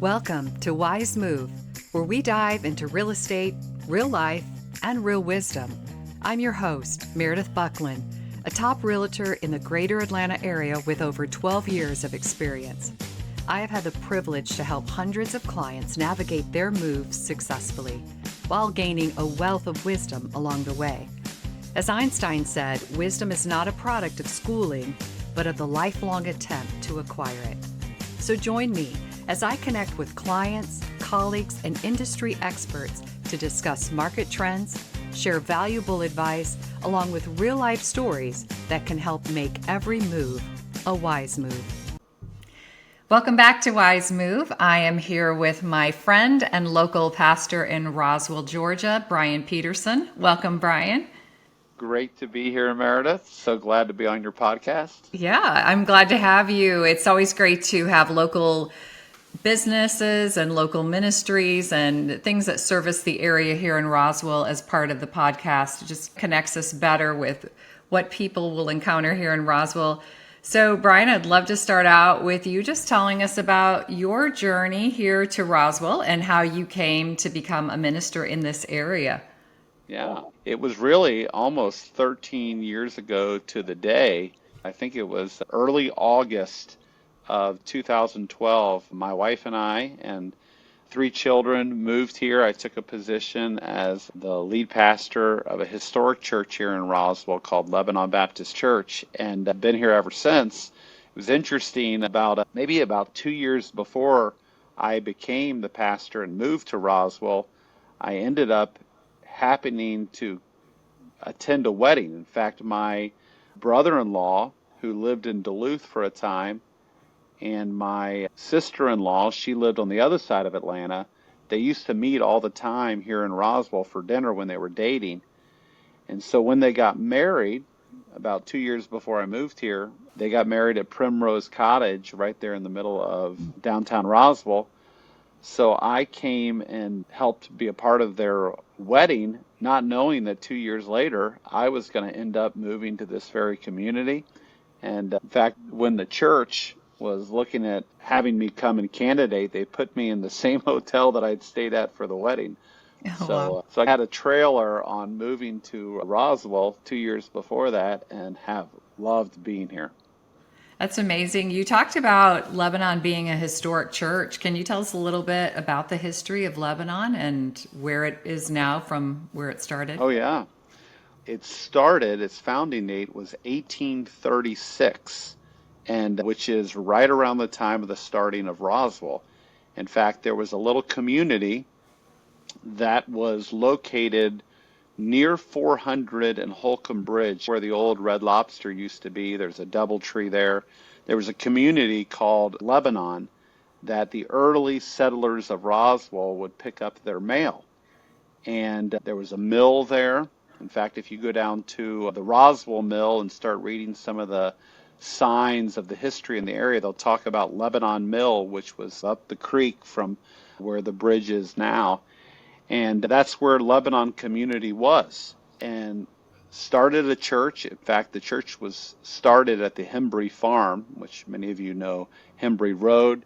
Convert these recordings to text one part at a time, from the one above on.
Welcome to Wise Move, where we dive into real estate, real life, and real wisdom. I'm your host, Meredith Buckland, a top realtor in the greater Atlanta area with over 12 years of experience. I have had the privilege to help hundreds of clients navigate their moves successfully, while gaining a wealth of wisdom along the way. As Einstein said, wisdom is not a product of schooling, but of the lifelong attempt to acquire it. So join me as I connect with clients, colleagues, and industry experts to discuss market trends, share valuable advice, along with real-life stories that can help make every move a wise move. Welcome back to Wise Move. I am here with my friend and local pastor in Roswell, Georgia, Brian Peterson. Welcome, Brian. Great to be here, Meredith. So glad to be on your podcast. Yeah, I'm glad to have you. It's always great to have local businesses and local ministries and things that service the area here in Roswell as part of the podcast. It just connects us better with what people will encounter here in Roswell. So, Brian, I'd love to start out with you just telling us about your journey here to Roswell and how you came to become a minister in this area. Yeah, it was really almost 13 years ago to the day. I think it was early August of 2012. My wife and I and 3 children moved here. I took a position as the lead pastor of a historic church here in Roswell called Lebanon Baptist Church, and I've been here ever since. It was interesting, maybe about 2 years before I became the pastor and moved to Roswell, I ended up happening to attend a wedding. In fact, my brother-in-law, who lived in Duluth for a time, and my sister-in-law, she lived on the other side of Atlanta. They used to meet all the time here in Roswell for dinner when they were dating. And so when they got married, about 2 years before I moved here, they got married at Primrose Cottage right there in the middle of downtown Roswell. So I came and helped be a part of their wedding, not knowing that 2 years later, I was going to end up moving to this very community. And in fact, when the church was looking at having me come and candidate, they put me in the same hotel that I'd stayed at for the wedding. Oh, wow. So I had a trailer on moving to Roswell 2 years before that and have loved being here. That's amazing. You talked about Lebanon being a historic church. Can you tell us a little bit about the history of Lebanon and where it is now from where it started? Oh, yeah. Its founding date was 1836, and which is right around the time of the starting of Roswell. In fact, there was a little community that was located near 400 and Holcomb Bridge, where the old Red Lobster used to be. There's a DoubleTree there. There was a community called Lebanon that the early settlers of Roswell would pick up their mail. And there was a mill there. In fact, if you go down to the Roswell mill and start reading some of the signs of the history in the area, they'll talk about Lebanon Mill, which was up the creek from where the bridge is now. And that's where Lebanon community was, and started a church. In fact, the church was started at the Hembry Farm, which many of you know, Hembry Road,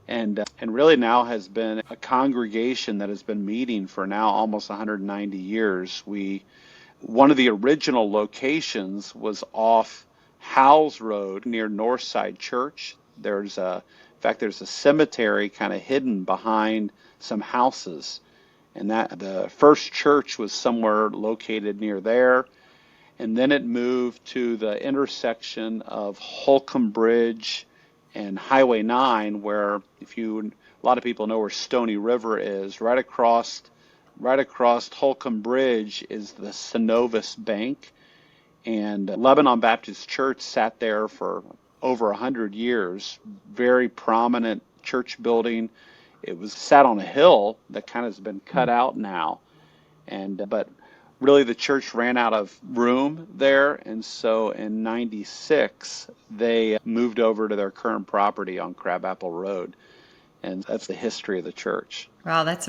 and really now has been a congregation that has been meeting for now almost 190 years. One of the original locations was off Howells Road near Northside Church. There's a cemetery kind of hidden behind some houses. And that the first church was somewhere located near there. And then it moved to the intersection of Holcomb Bridge and Highway 9, where a lot of people know where Stony River is. Right across Holcomb Bridge is the Synovus Bank. And Lebanon Baptist Church sat there for over 100 years. Very prominent church building. It was sat on a hill that kind of has been cut out now, but really the church ran out of room there, and so in '96 they moved over to their current property on Crabapple Road, and that's the history of the church. Wow, that's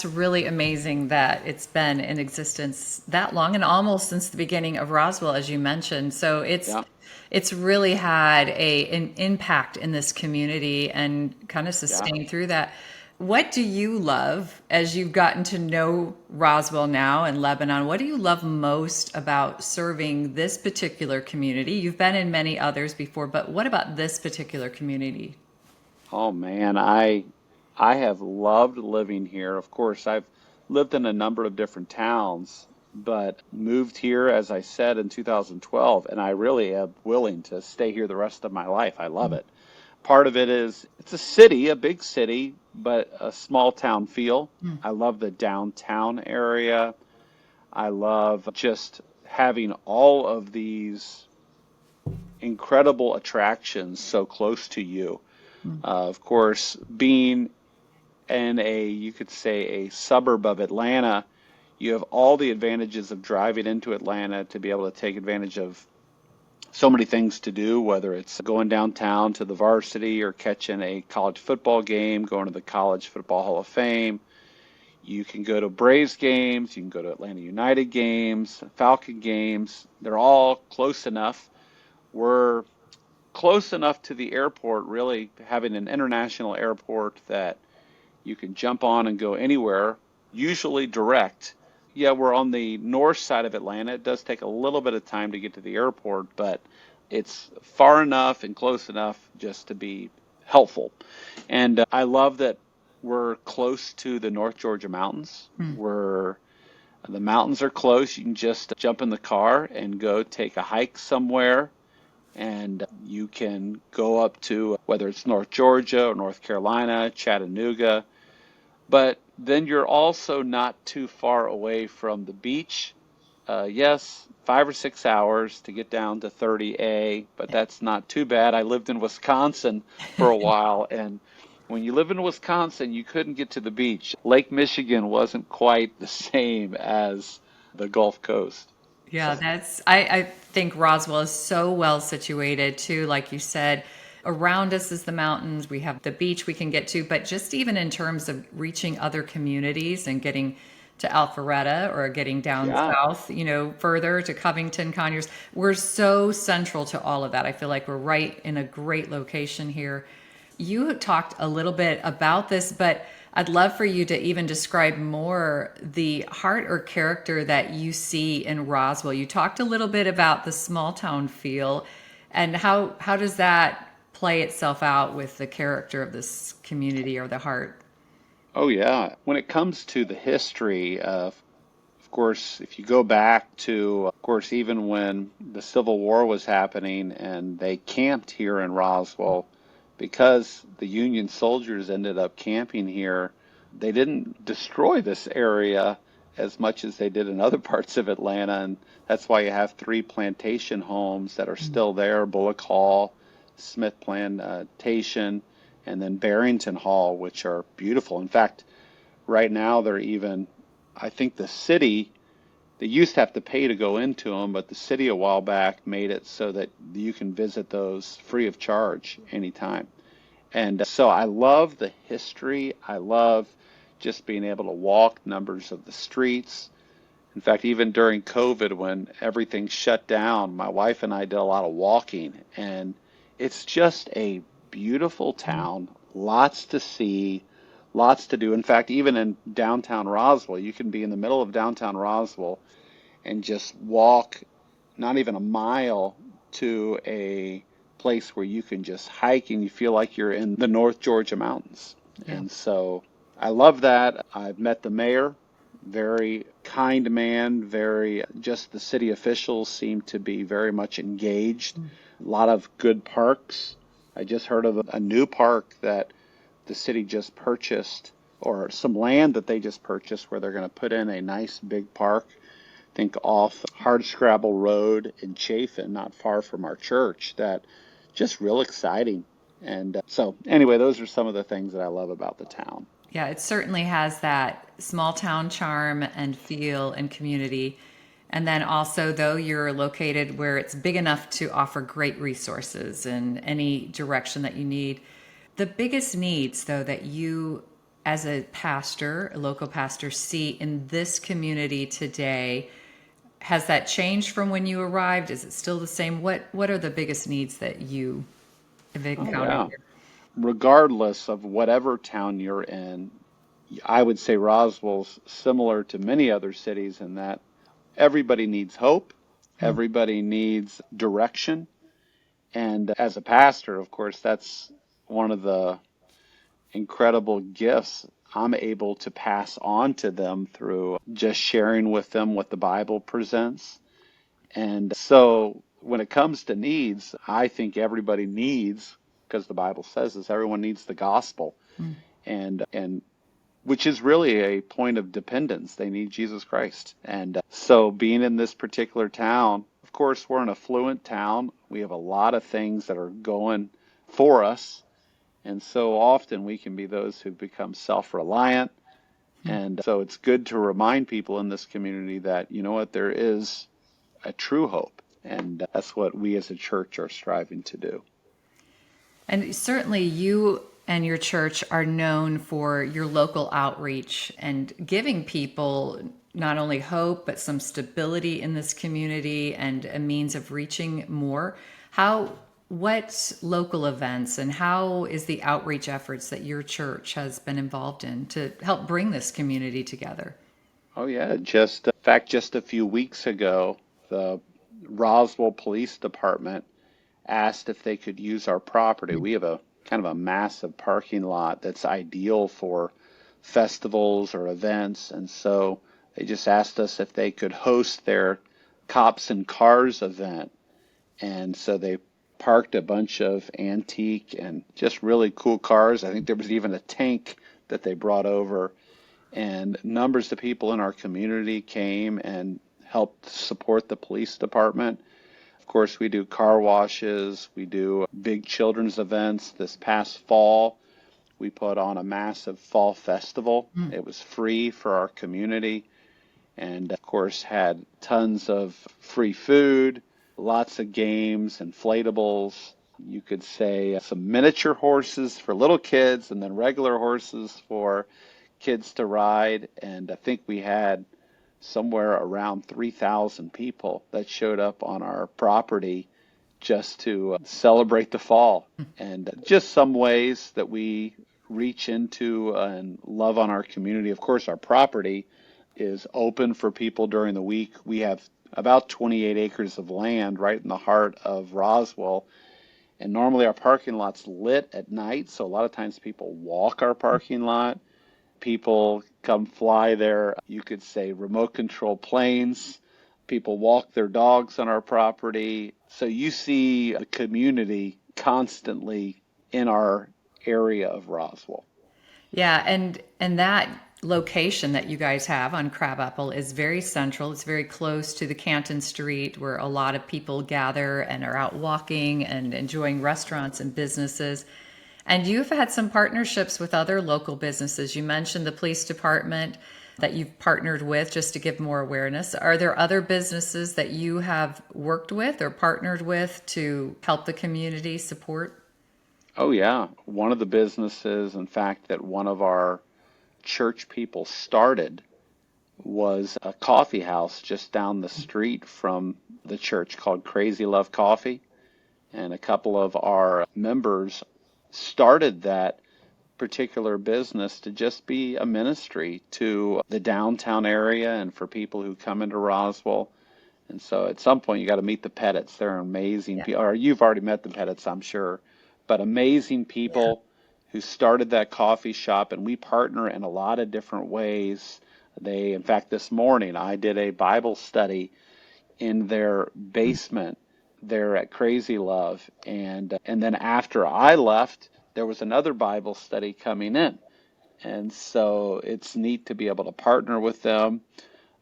really amazing that it's been in existence that long and almost since the beginning of Roswell, as you mentioned. So it's it's really had an impact in this community and kind of Yeah. sustained through that. What do you love as you've gotten to know Roswell now and Lebanon? What do you love most about serving this particular community? You've been in many others before, but what about this particular community? Oh man, I have loved living here. Of course, I've lived in a number of different towns, but moved here, as I said, in 2012, and I really am willing to stay here the rest of my life. I love it. Part of it is it's a city, a big city, but a small town feel. I love the downtown area. I love just having all of these incredible attractions so close to you. Of course, being in you could say, a suburb of Atlanta, you have all the advantages of driving into Atlanta to be able to take advantage of so many things to do, whether it's going downtown to the varsity or catching a college football game, going to the College Football Hall of Fame. You can go to Braves games, you can go to Atlanta United games, Falcon games. They're all close enough. We're close enough to the airport, really having an international airport that you can jump on and go anywhere, usually direct. Yeah, we're on the north side of Atlanta. It does take a little bit of time to get to the airport, but it's far enough and close enough just to be helpful. And I love that we're close to the North Georgia mountains. The mountains are close. You can just jump in the car and go take a hike somewhere, and you can go up to whether it's North Georgia or North Carolina, Chattanooga, but then you're also not too far away from the beach. Yes, 5 or 6 hours to get down to 30A, but that's not too bad. I lived in Wisconsin for a while, and when you live in Wisconsin, you couldn't get to the beach. Lake Michigan wasn't quite the same as the Gulf Coast. Yeah, I think Roswell is so well situated too. Like you said, around us is the mountains. We have the beach we can get to, but just even in terms of reaching other communities and getting to Alpharetta or getting down Yeah. south, further to Covington, Conyers, we're so central to all of that. I feel like we're right in a great location here. You talked a little bit about this, but I'd love for you to even describe more the heart or character that you see in Roswell. You talked a little bit about the small town feel, and how does that play itself out with the character of this community or the heart? Oh, yeah. When it comes to the history of course, if you go back to, of course, even when the Civil War was happening and they camped here in Roswell, because the Union soldiers ended up camping here, they didn't destroy this area as much as they did in other parts of Atlanta. And that's why you have three plantation homes that are still there: Bullock Hall, Smith Plantation, and then Barrington Hall, which are beautiful. In fact, right now they're even, I think the city, they used to have to pay to go into them, but the city a while back made it so that you can visit those free of charge anytime. And so I love the history. I love just being able to walk numbers of the streets. In fact, even during COVID, when everything shut down, my wife and I did a lot of walking, and it's just a beautiful town, lots to see, lots to do. In fact, even in downtown Roswell, you can be in the middle of downtown Roswell and just walk not even a mile to a place where you can just hike and you feel like you're in the North Georgia mountains. Yeah. And so I love that. I've met the mayor, very kind man, very, just the city officials seem to be very much engaged. A lot of good parks. I just heard of a new park that the city just purchased, or some land that they just purchased, where they're going to put in a nice big park, I think off Hardscrabble Road in Chafin, not far from our church, that just real exciting. And so anyway, those are some of the things that I love about the town. Yeah, it certainly has that small town charm and feel and community. And then also, though, you're located where it's big enough to offer great resources in any direction that you need. The biggest needs, though, that you as a pastor, a local pastor, see in this community today, has that changed from when you arrived? Is it still the same? What are the biggest needs that you have Oh, encountered yeah. here? Regardless of whatever town you're in, I would say Roswell's similar to many other cities in that everybody needs hope, Hmm. everybody needs direction. And as a pastor, of course, that's one of the incredible gifts I'm able to pass on to them through just sharing with them what the Bible presents. And so when it comes to needs, I think everybody needs, because the Bible says this, everyone needs the gospel. Hmm. And which is really a point of dependence. They need Jesus Christ. And so being in this particular town, of course, we're an affluent town. We have a lot of things that are going for us. And so often we can be those who become self-reliant. Hmm. And so it's good to remind people in this community that, you know what, there is a true hope. And that's what we as a church are striving to do. And certainly you and your church are known for your local outreach and giving people not only hope, but some stability in this community and a means of reaching more. What local events and how is the outreach efforts that your church has been involved in to help bring this community together? Oh, yeah. In fact, just a few weeks ago, the Roswell Police Department asked if they could use our property. We have a kind of a massive parking lot that's ideal for festivals or events. And so they just asked us if they could host their Cops and Cars event. And so they parked a bunch of antique and just really cool cars. I think there was even a tank that they brought over. And numbers of people in our community came and helped support the police department. Of course, we do car washes, we do big children's events. This past fall, we put on a massive fall festival. Mm. It was free for our community and, of course, had tons of free food, lots of games, inflatables. You could say some miniature horses for little kids and then regular horses for kids to ride. And I think we had somewhere around 3,000 people that showed up on our property just to celebrate the fall. And just some ways that we reach into and love on our community. Of course, our property is open for people during the week. We have about 28 acres of land right in the heart of Roswell. And normally our parking lot's lit at night, so a lot of times people walk our parking lot. People come fly their, you could say, remote control planes. People walk their dogs on our property. So you see the community constantly in our area of Roswell. Yeah, and that location that you guys have on Crabapple is very central. It's very close to the Canton Street where a lot of people gather and are out walking and enjoying restaurants and businesses. And you've had some partnerships with other local businesses. You mentioned the police department that you've partnered with just to give more awareness. Are there other businesses that you have worked with or partnered with to help the community support? Oh, yeah. One of the businesses, in fact, that one of our church people started was a coffee house just down the street from the church called Crazy Love Coffee. And a couple of our members started that particular business to just be a ministry to the downtown area and for people who come into Roswell. And so at some point you got to meet the Pettits. They're amazing Yeah. people, or you've already met the Pettits, I'm sure, but amazing Yeah. people who started that coffee shop, and we partner in a lot of different ways. In fact, this morning I did a Bible study in their basement there at Crazy Love, and then after I left, there was another Bible study coming in, and so it's neat to be able to partner with them.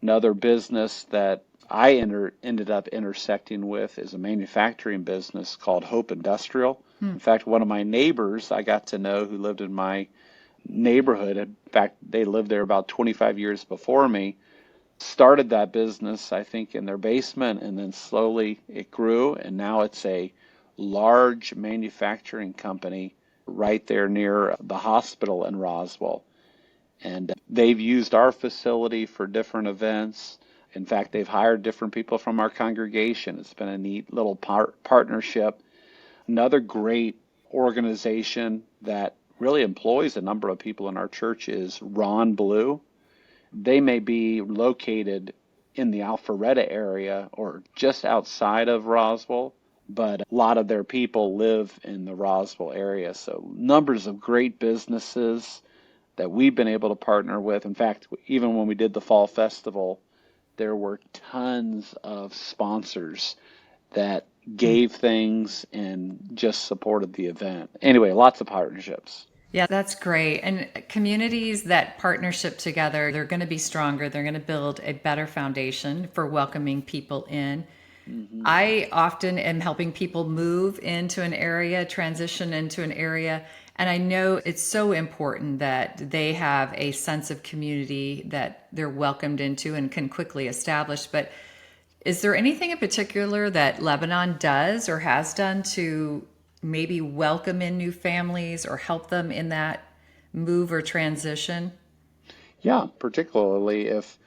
Another business that ended up intersecting with is a manufacturing business called Hope Industrial. Hmm. In fact, one of my neighbors I got to know who lived in my neighborhood, in fact, they lived there about 25 years before me, started that business, I think, in their basement, and then slowly it grew, and now it's a large manufacturing company right there near the hospital in Roswell. And they've used our facility for different events. In fact, they've hired different people from our congregation. It's been a neat little partnership. Another great organization that really employs a number of people in our church is Ron Blue. They may be located in the Alpharetta area or just outside of Roswell, but a lot of their people live in the Roswell area. So numbers of great businesses that we've been able to partner with. In fact, even when we did the fall festival, there were tons of sponsors that gave things and just supported the event. Anyway, lots of partnerships. Yeah, that's great. And communities that partnership together, they're going to be stronger. They're going to build a better foundation for welcoming people in. Hmm. I often am helping people move into an area, transition into an area. And I know it's so important that they have a sense of community that they're welcomed into and can quickly establish. But is there anything in particular that Lebanon does or has done to maybe welcome in new families or help them in that move or transition? Yeah, particularly if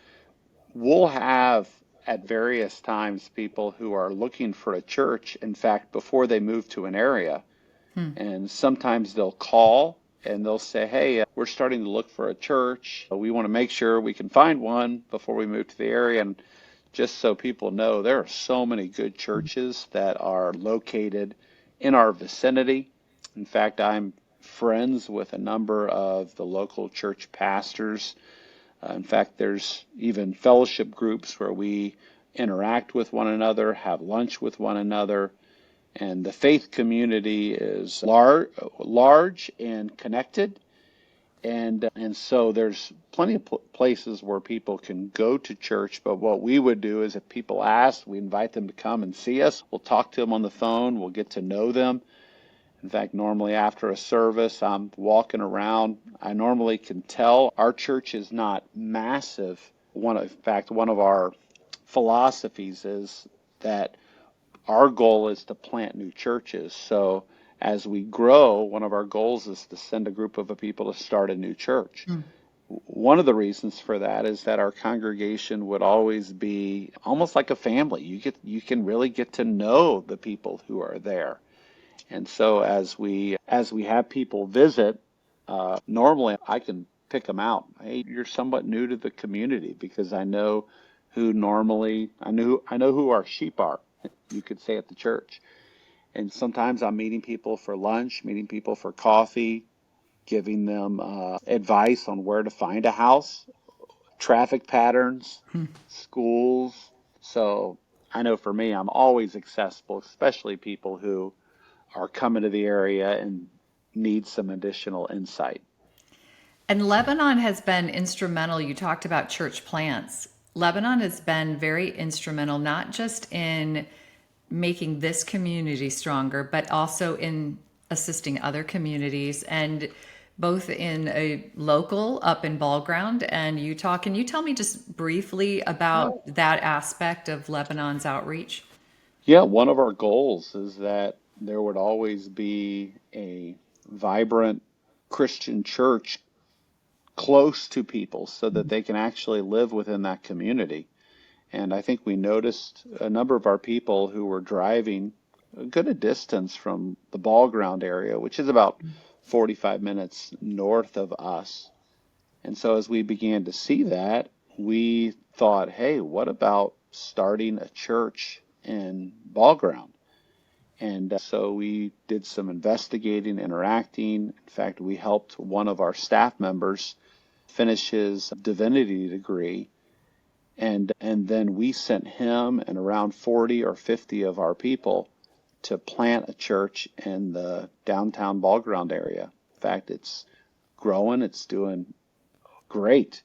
we'll have at various times people who are looking for a church, in fact, before they move to an area. Hmm. And sometimes they'll call and they'll say, hey, we're starting to look for a church. We want to make sure we can find one before we move to the area. And just so people know, there are so many good churches that are located in our vicinity. In fact, I'm friends with a number of the local church pastors. In fact, there's even fellowship groups where we interact with one another, have lunch with one another, and the faith community is large and connected. And so there's plenty of places where people can go to church. But what we would do is if people ask, we invite them to come and see us. We'll talk to them on the phone. We'll get to know them. In fact, normally after a service, I'm walking around. I normally can tell our church is not massive. In fact, one of our philosophies is that our goal is to plant new churches. So as we grow, one of our goals is to send a group of people to start a new church. Hmm. One of the reasons for that is that our congregation would always be almost like a family. You can really get to know the people who are there. And so as we have people visit, normally I can pick them out. Hey, you're somewhat new to the community because I know who our sheep are, you could say at the church. And sometimes I'm meeting people for lunch, meeting people for coffee, giving them advice on where to find a house, traffic patterns, Hmm. schools. So I know for me, I'm always accessible, especially people who are coming to the area and need some additional insight. And Lebanon has been instrumental. You talked about church plants. Lebanon has been very instrumental, not just in making this community stronger, but also in assisting other communities and both in a local up in Ball Ground and Utah. Can you tell me just briefly Yeah. about that aspect of Lebanon's outreach? Yeah, one of our goals is that there would always be a vibrant Christian church close to people so that they can actually live within that community. And I think we noticed a number of our people who were driving a good distance from the ball ground area, which is about 45 minutes north of us. And so as we began to see that, we thought, hey, what about starting a church in ball ground? And so we did some investigating, interacting. In fact, we helped one of our staff members finish his divinity degree. And then we sent him and around 40 or 50 of our people to plant a church in the downtown ball ground area. In fact, it's growing, it's doing great.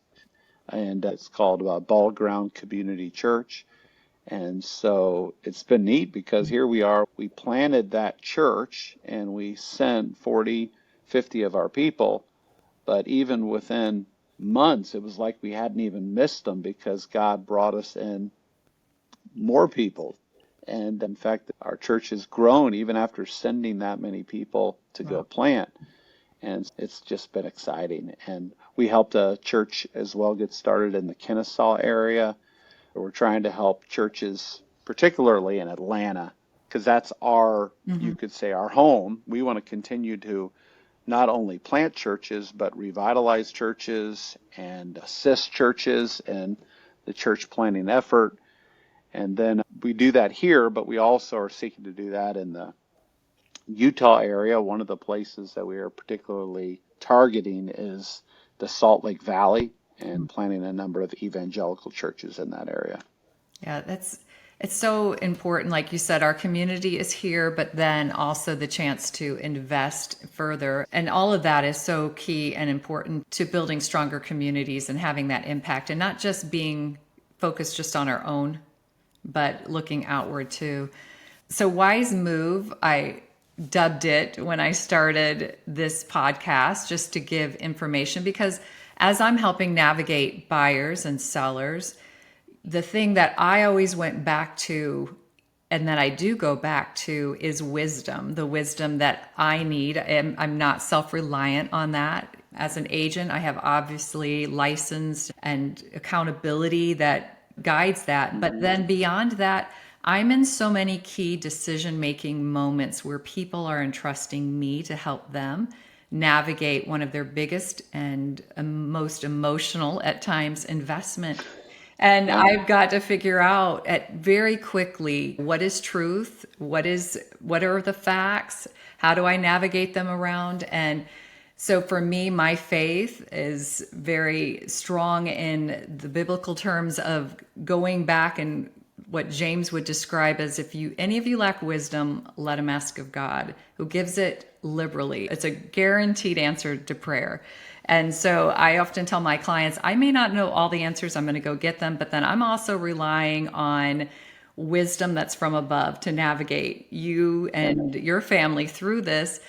And it's called Ball Ground Community Church. And so it's been neat because here we are, we planted that church and we sent 40, 50 of our people. But even within months, it was like we hadn't even missed them because God brought us in more people. And in fact, our church has grown even after sending that many people to go Wow. plant. And it's just been exciting. And we helped a church as well get started in the Kennesaw area. We're trying to help churches, particularly in Atlanta, because that's our, Hmm. you could say, our home. We want to continue to not only plant churches, but revitalize churches and assist churches in the church planting effort. And then we do that here, but we also are seeking to do that in the Utah area. One of the places that we are particularly targeting is the Salt Lake Valley and planting a number of evangelical churches in that area. Yeah, it's so important. Like you said, our community is here, but then also the chance to invest further. And all of that is so key and important to building stronger communities and having that impact and not just being focused just on our own, but looking outward too. So, Wise Move, I dubbed it when I started this podcast just to give information because as I'm helping navigate buyers and sellers, the thing that I always went back to and that I do go back to is wisdom, the wisdom that I need. I'm not self reliant on that. As an agent, I have obviously license and accountability that guides that. But then beyond that, I'm in so many key decision making moments where people are entrusting me to help them navigate one of their biggest and most emotional at times investment. And Yeah. I've got to figure out at very quickly what is truth, what are the facts, how do I navigate them around? And so for me, my faith is very strong in the biblical terms of going back and what James would describe as if you any of you lack wisdom, let him ask of God, who gives it liberally. It's a guaranteed answer to prayer. And so I often tell my clients, I may not know all the answers, I'm going to go get them, but then I'm also relying on wisdom that's from above to navigate you and your family through this.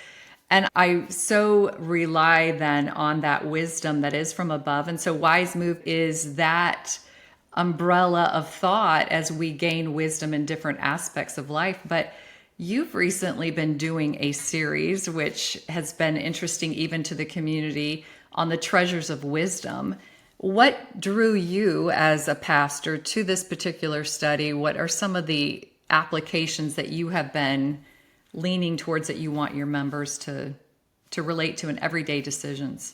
And I so rely then on that wisdom that is from above. And so Wise Move is that umbrella of thought as we gain wisdom in different aspects of life. But you've recently been doing a series, which has been interesting even to the community, on the treasures of wisdom. What drew you as a pastor to this particular study? What are some of the applications that you have been leaning towards that you want your members to relate to in everyday decisions?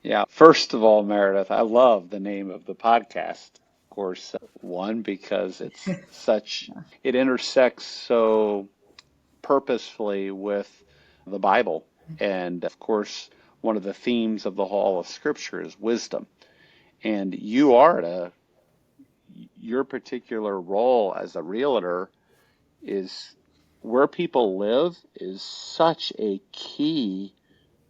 Yeah. First of all, Meredith, I love the name of the podcast. Of course, one, because it intersects so purposefully with the Bible. And of course, one of the themes of the Hall of Scripture is wisdom. And your particular role as a realtor is where people live is such a key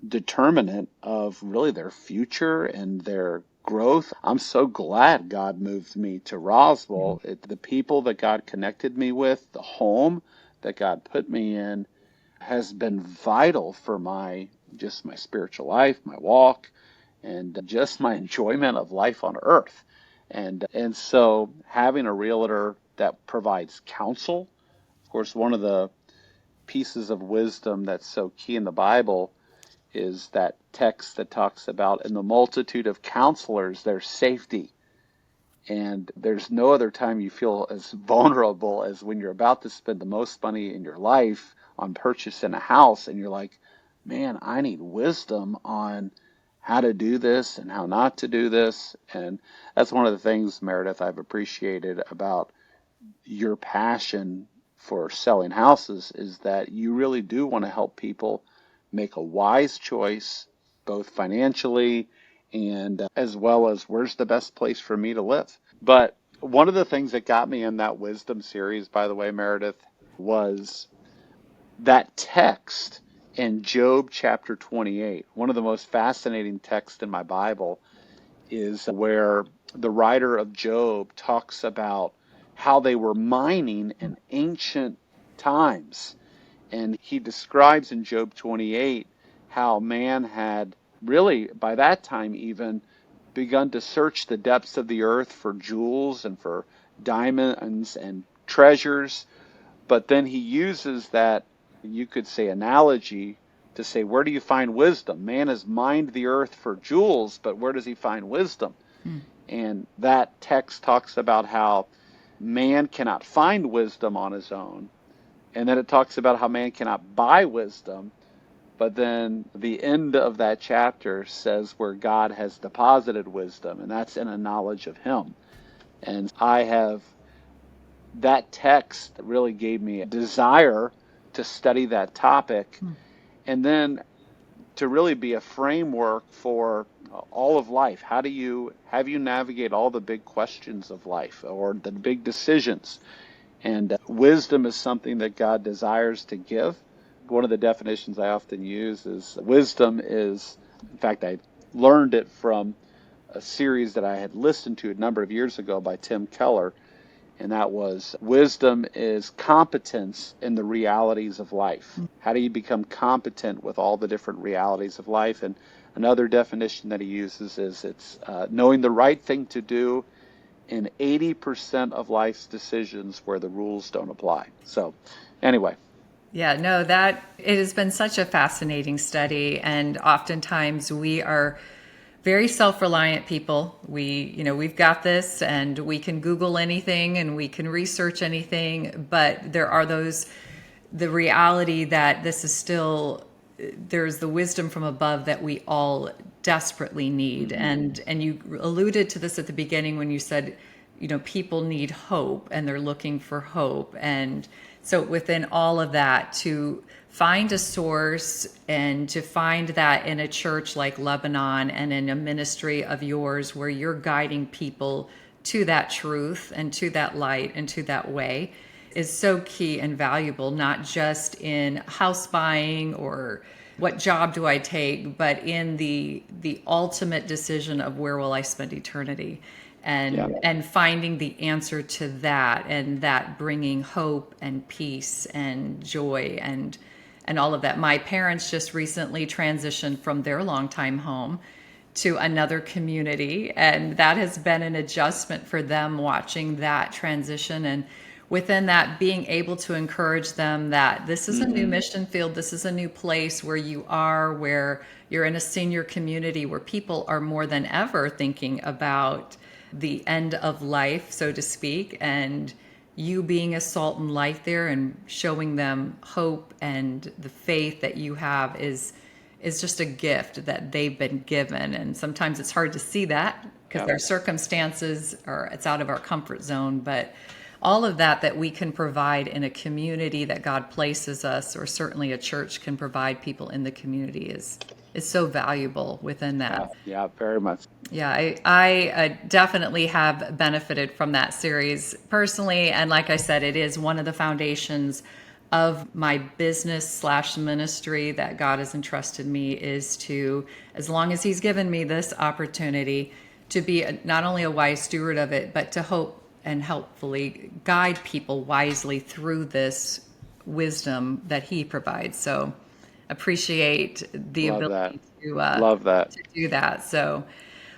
determinant of really their future and their growth. I'm so glad God moved me to Roswell. The people that God connected me with, the home that God put me in, has been vital for my spiritual life, my walk, and just my enjoyment of life on earth. And so having a realtor that provides counsel, of course, one of the pieces of wisdom that's so key in the Bible is that text that talks about in the multitude of counselors, there's safety. And there's no other time you feel as vulnerable as when you're about to spend the most money in your life on purchasing a house and you're like, man, I need wisdom on how to do this and how not to do this. And that's one of the things, Meredith, I've appreciated about your passion for selling houses is that you really do want to help people make a wise choice, both financially and as well as where's the best place for me to live. But one of the things that got me in that wisdom series, by the way, Meredith, was that text in Job chapter 28. One of the most fascinating texts in my Bible is where the writer of Job talks about how they were mining in ancient times. And he describes in Job 28 how man had really, by that time even, begun to search the depths of the earth for jewels and for diamonds and treasures. But then he uses that, you could say, analogy to say, where do you find wisdom? Man has mined the earth for jewels, but where does he find wisdom? And that text talks about how man cannot find wisdom on his own. And then it talks about how man cannot buy wisdom. But then the end of that chapter says where God has deposited wisdom, and that's in a knowledge of him. And I have that text that really gave me a desire to study that topic, and then to really be a framework for all of life. How do you navigate all the big questions of life or the big decisions? And wisdom is something that God desires to give. One of the definitions I often use is wisdom is, in fact, I learned it from a series that I had listened to a number of years ago by Tim Keller, and that was wisdom is competence in the realities of life. How do you become competent with all the different realities of life? And another definition that he uses is it's knowing the right thing to do in 80% of life's decisions where the rules don't apply. So anyway. Yeah, no, that it has been such a fascinating study. And oftentimes we are very self-reliant people. We've got this and we can Google anything and we can research anything, but there are the reality that this is still, there's the wisdom from above that we all desperately need. And you alluded to this at the beginning when you said, people need hope and they're looking for hope. And so within all of that, to find a source and to find that in a church like Lebanon and in a ministry of yours where you're guiding people to that truth and to that light and to that way is so key and valuable, not just in house buying or what job do I take, but in the ultimate decision of where will I spend eternity. And finding the answer to that, and that bringing hope and peace and joy and all of that. My parents just recently transitioned from their longtime home to another community, and that has been an adjustment for them, watching that transition, and within that being able to encourage them that this is a new mission field, this is a new place where you're in a senior community where people are more than ever thinking about the end of life, so to speak, and you being a salt and light there and showing them hope and the faith that you have is just a gift that they've been given. And sometimes it's hard to see that because their circumstances it's out of our comfort zone, but all of that we can provide in a community that God places us, or certainly a church can provide people in the community, is so valuable within that. Yeah, very much. Yeah, I definitely have benefited from that series personally. And like I said, it is one of the foundations of my business/ministry that God has entrusted me, is to, as long as he's given me this opportunity, to be not only a wise steward of it, but to hope and helpfully guide people wisely through this wisdom that he provides. So appreciate the ability to do that. So,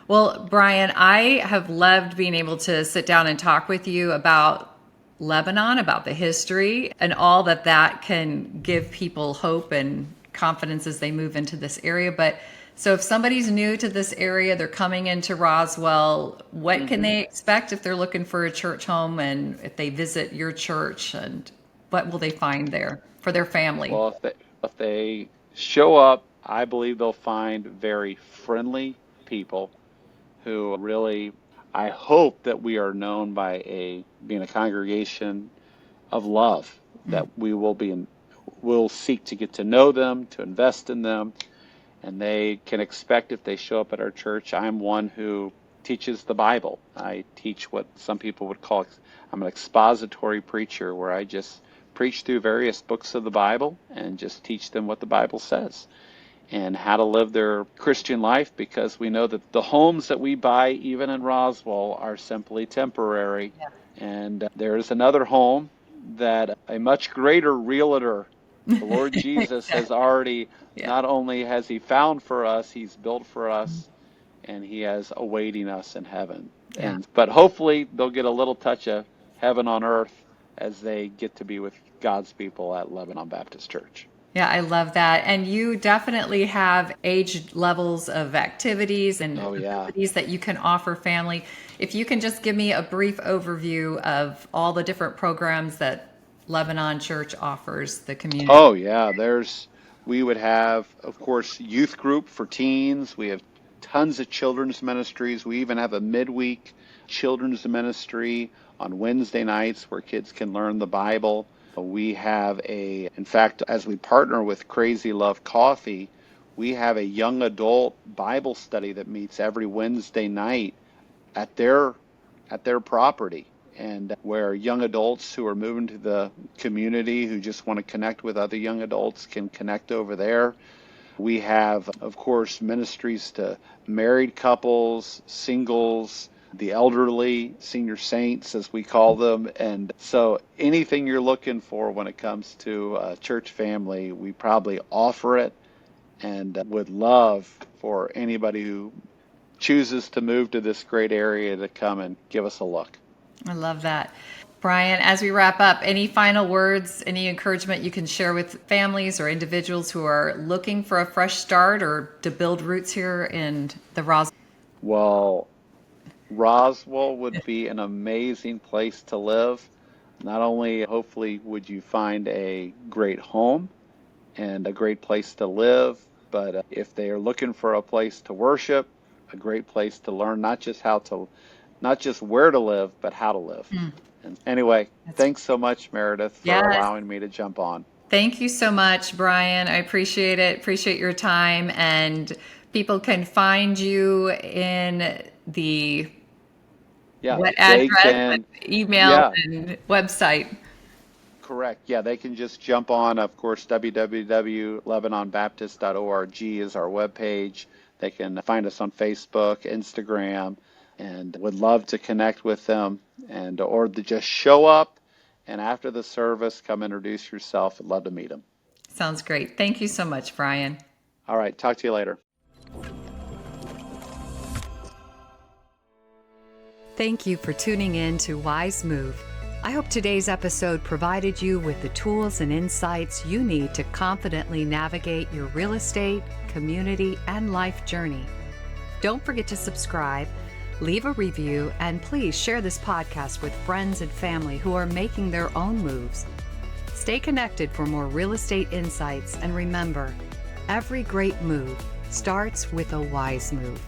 well, Brian, I have loved being able to sit down and talk with you about Lebanon, about the history, and all that can give people hope and confidence as they move into this area. But so if somebody's new to this area, they're coming into Roswell, what can they expect if they're looking for a church home, and if they visit your church, and what will they find there for their family? Well, if they show up, I believe they'll find very friendly people who really, I hope that we are known by being a congregation of love, that we'll seek to get to know them, to invest in them, and they can expect, if they show up at our church, I'm one who teaches the Bible. I teach what some people would call, I'm an expository preacher, where I just preach through various books of the Bible and just teach them what the Bible says and how to live their Christian life, because we know that the homes that we buy, even in Roswell, are simply temporary. Yeah. And there's another home that a much greater realtor, the Lord Jesus, has already, not only has he found for us, he's built for us, and he has awaiting us in heaven. Yeah. But hopefully they'll get a little touch of heaven on earth as they get to be with God's people at Lebanon Baptist Church. Yeah, I love that. And you definitely have age levels of activities and Oh, yeah. abilities that you can offer family. If you can just give me a brief overview of all the different programs that Lebanon Church offers the community. Oh, yeah. We would have, of course, youth group for teens. We have tons of children's ministries. We even have a midweek children's ministry on Wednesday nights where kids can learn the Bible. In fact, as we partner with Crazy Love Coffee, we have a young adult Bible study that meets every Wednesday night at their property, and where young adults who are moving to the community who just want to connect with other young adults can connect over there. We have, of course, ministries to married couples, singles, the elderly, senior saints, as we call them. And so anything you're looking for when it comes to church family, we probably offer it, and would love for anybody who chooses to move to this great area to come and give us a look. I love that. Brian, as we wrap up, any final words, any encouragement you can share with families or individuals who are looking for a fresh start or to build roots here in the Roswell? Well, Roswell would be an amazing place to live. Not only, hopefully, would you find a great home and a great place to live, but if they are looking for a place to worship, a great place to learn not just where to live, but how to live. And anyway, That's, thanks so much, Meredith, for yes. allowing me to jump on. Thank you so much, Brian. I appreciate it. Appreciate your time. And people can find you in the Yeah, what they address, can, email, yeah, and website. correct. Yeah, they can just jump on, of course, www.lebanonbaptist.org is our webpage. They can find us on Facebook, Instagram, and would love to connect with them, and or to just show up and after the service come introduce yourself. I'd love to meet them. Sounds great. Thank you so much, Brian. All right, talk to you later. Thank you for tuning in to Wise Move. I hope today's episode provided you with the tools and insights you need to confidently navigate your real estate, community, and life journey. Don't forget to subscribe, leave a review, and please share this podcast with friends and family who are making their own moves. Stay connected for more real estate insights, and remember, every great move starts with a wise move.